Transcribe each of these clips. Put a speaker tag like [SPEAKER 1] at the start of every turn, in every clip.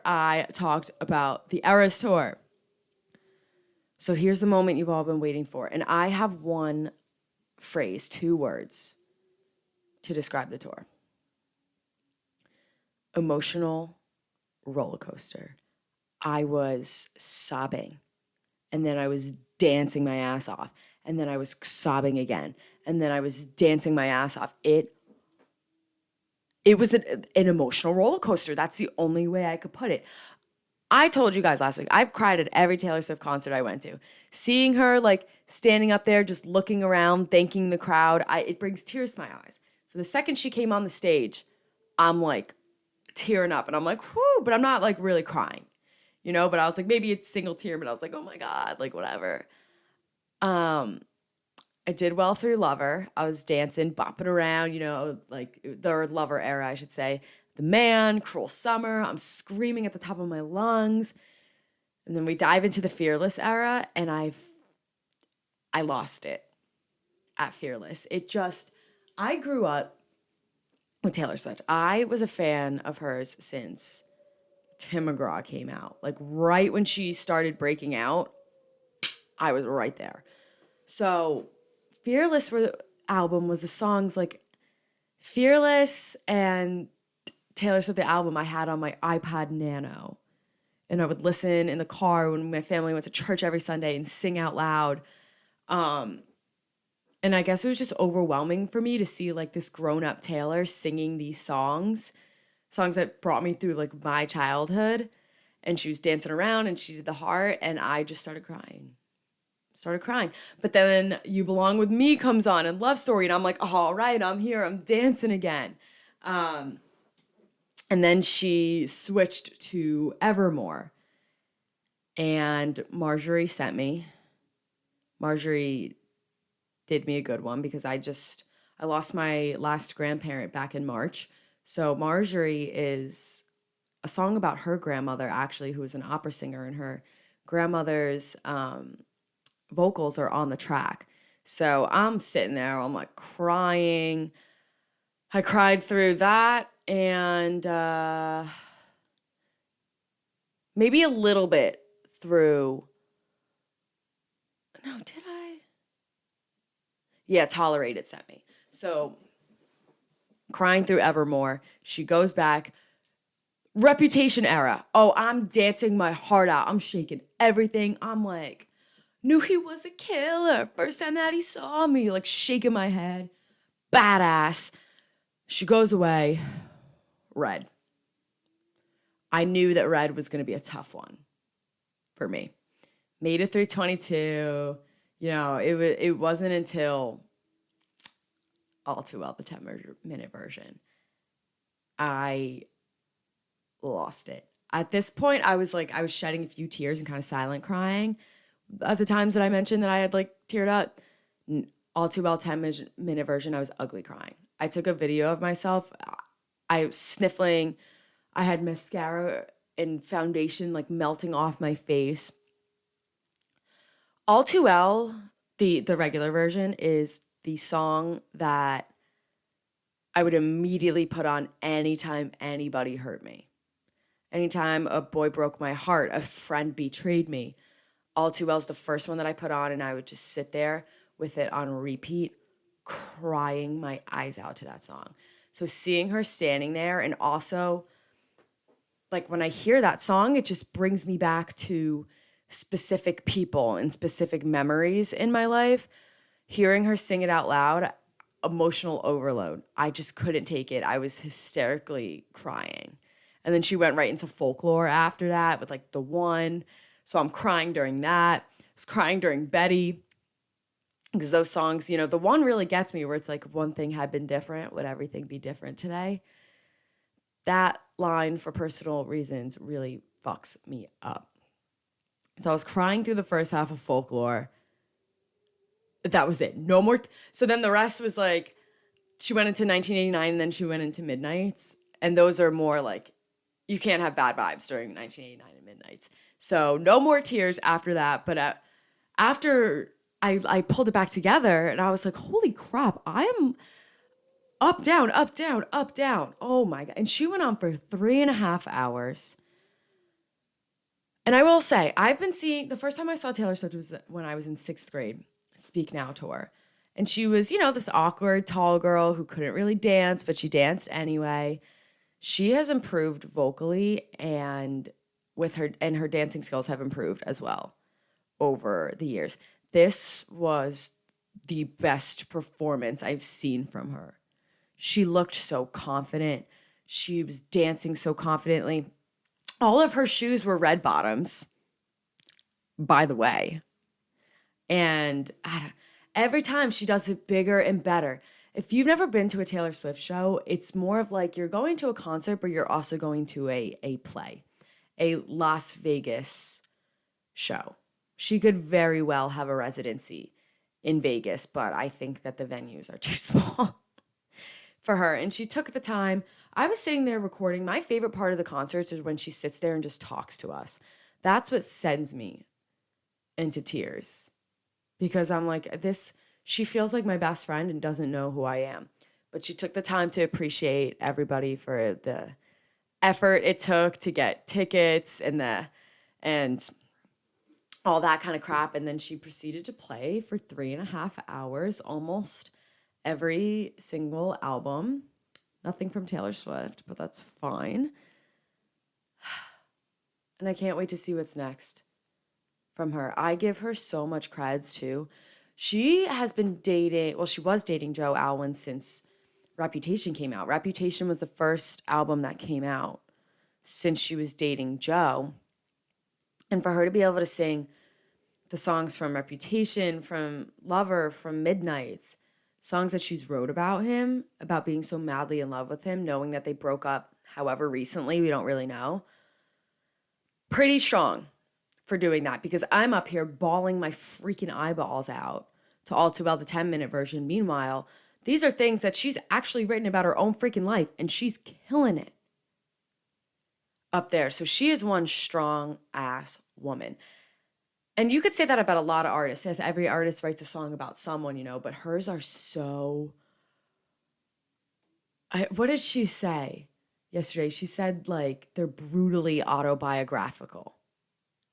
[SPEAKER 1] I talked about the Eras Tour. So here's the moment you've all been waiting for. And I have one phrase, 2 words to describe the tour. Emotional roller coaster. I was sobbing, and then I was dancing my ass off, and then I was sobbing again, and then I was dancing my ass off. It was an emotional roller coaster. That's the only way I could put it. I told you guys last week, I've cried at every Taylor Swift concert I went to. Seeing her like standing up there, just looking around, thanking the crowd, it brings tears to my eyes. So the second she came on the stage, I'm like tearing up, and I'm like, whoo, but I'm not like really crying, but I was like, maybe it's single tear, but I was like, oh my God, like whatever. I did well through Lover. I was dancing, bopping around, like the Lover era, I should say. The Man, Cruel Summer, I'm screaming at the top of my lungs. And then we dive into the Fearless era, and I lost it at Fearless. I grew up with Taylor Swift. I was a fan of hers since Tim McGraw came out. Like right when she started breaking out, I was right there. So Fearless album was the songs like Fearless and Taylor Swift, the album I had on my iPod Nano. And I would listen in the car when my family went to church every Sunday and sing out loud. And I guess it was just overwhelming for me to see like this grown-up Taylor singing these songs that brought me through like my childhood. And she was dancing around and she did the heart, and I just started crying. But then You Belong With Me comes on, and Love Story, and I'm like, oh, all right, I'm here, I'm dancing again. And then she switched to Evermore, and Marjorie did me a good one because I lost my last grandparent back in March. So Marjorie is a song about her grandmother, actually, who was an opera singer, and her grandmother's vocals are on the track. So I'm sitting there, I'm like crying. I cried through that, and maybe a little bit through. No, did I? Yeah, Tolerated sent me. So crying through Evermore. She goes back. Reputation era. Oh, I'm dancing my heart out. I'm shaking everything. I'm like, knew he was a killer. First time that he saw me, like shaking my head. Badass. She goes away. Red. I knew that Red was going to be a tough one for me. Made it through 22. It wasn't until All Too Well, the 10-minute version, I lost it. At this point, I was shedding a few tears and kind of silent crying. At the times that I mentioned that I had like teared up, All Too Well 10-minute version, I was ugly crying. I took a video of myself. I was sniffling. I had mascara and foundation like melting off my face. All Too Well, the regular version, is the song that I would immediately put on anytime anybody hurt me. Anytime a boy broke my heart, a friend betrayed me. All Too Well is the first one that I put on, and I would just sit there with it on repeat, crying my eyes out to that song. So seeing her standing there, and also like when I hear that song, it just brings me back to specific people and specific memories in my life. Hearing her sing it out loud, emotional overload. I just couldn't take it. I was hysterically crying. And then she went right into Folklore after that with like The One. So I'm crying during that. I was crying during Betty. Because those songs, The One really gets me, where it's like, if one thing had been different, would everything be different today? That line, for personal reasons, really fucks me up. So I was crying through the first half of Folklore. That was it. No more. So then the rest was like, she went into 1989, and then she went into Midnights. And those are more like, you can't have bad vibes during 1989 and Midnights. So no more tears after that. But after I pulled it back together, and I was like, holy crap, I am up, down, up, down, up, down. Oh my God. And she went on for 3.5 hours. And I will say, I've been seeing, the first time I saw Taylor Swift was when I was in sixth grade, Speak Now tour. And she was, this awkward tall girl who couldn't really dance, but she danced anyway. She has improved vocally, and her dancing skills have improved as well over the years. This was the best performance I've seen from her. She looked so confident. She was dancing so confidently. All of her shoes were red bottoms, by the way. And every time she does it bigger and better. If you've never been to a Taylor Swift show, it's more of like you're going to a concert, but you're also going to a play, a Las Vegas show. She could very well have a residency in Vegas, but I think that the venues are too small for her. And she took the time. I was sitting there recording. My favorite part of the concerts is when she sits there and just talks to us. That's what sends me into tears, because I'm like, she feels like my best friend and doesn't know who I am. But she took the time to appreciate everybody for the effort it took to get tickets and all that kind of crap. And then she proceeded to play for 3.5 hours, almost every single album. Nothing from Taylor Swift, but that's fine. And I can't wait to see what's next from her. I give her so much creds too. She has been she was dating Joe Alwyn since Reputation came out. Reputation was the first album that came out since she was dating Joe. And for her to be able to sing the songs from Reputation, from Lover, from Midnights, songs that she's wrote about him, about being so madly in love with him, knowing that they broke up however recently, we don't really know. Pretty strong for doing that, because I'm up here bawling my freaking eyeballs out to All Too Well, the 10-minute version. Meanwhile, these are things that she's actually written about her own freaking life, and she's killing it up there. So she is one strong ass woman. And you could say that about a lot of artists, as every artist writes a song about someone, but hers are so... what did she say yesterday? She said, like, they're brutally autobiographical.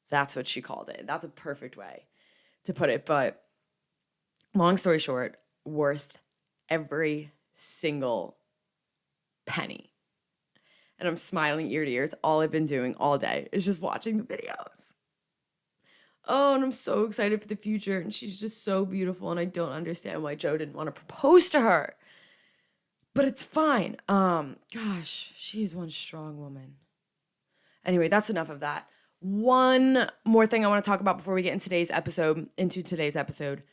[SPEAKER 1] That's what she called it. That's a perfect way to put it. But long story short, worth every single penny. And I'm smiling ear to ear. It's all I've been doing all day is just watching the videos. Oh, and I'm so excited for the future. And she's just so beautiful. And I don't understand why Joe didn't want to propose to her. But it's fine. Gosh, she's one strong woman. Anyway, that's enough of that. One more thing I want to talk about before we get into today's episode.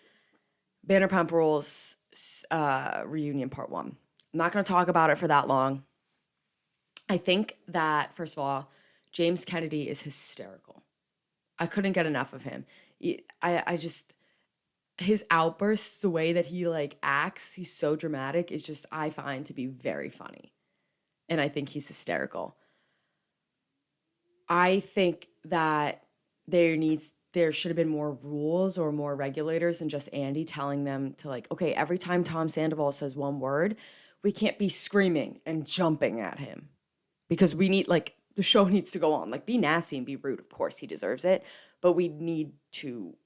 [SPEAKER 1] Vanderpump Rules reunion part 1. I'm not going to talk about it for that long. I think that, first of all, James Kennedy is hysterical. I couldn't get enough of him. I just, his outbursts, the way that he acts, he's so dramatic, is just, I find to be very funny. And I think he's hysterical. I think that there should have been more rules or more regulators than just Andy telling them to okay, every time Tom Sandoval says one word, we can't be screaming and jumping at him, because we need, the show needs to go on. Be nasty and be rude. Of course, he deserves it. But we need to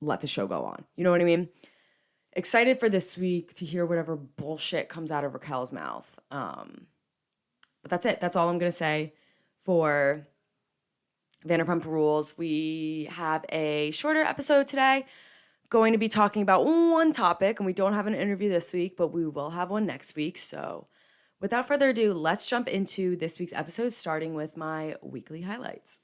[SPEAKER 1] let the show go on. You know what I mean? Excited for this week to hear whatever bullshit comes out of Raquel's mouth. But that's it. That's all I'm going to say for Vanderpump Rules. We have a shorter episode today. Going to be talking about one topic, and we don't have an interview this week, but we will have one next week. So without further ado, let's jump into this week's episode, starting with my weekly highlights.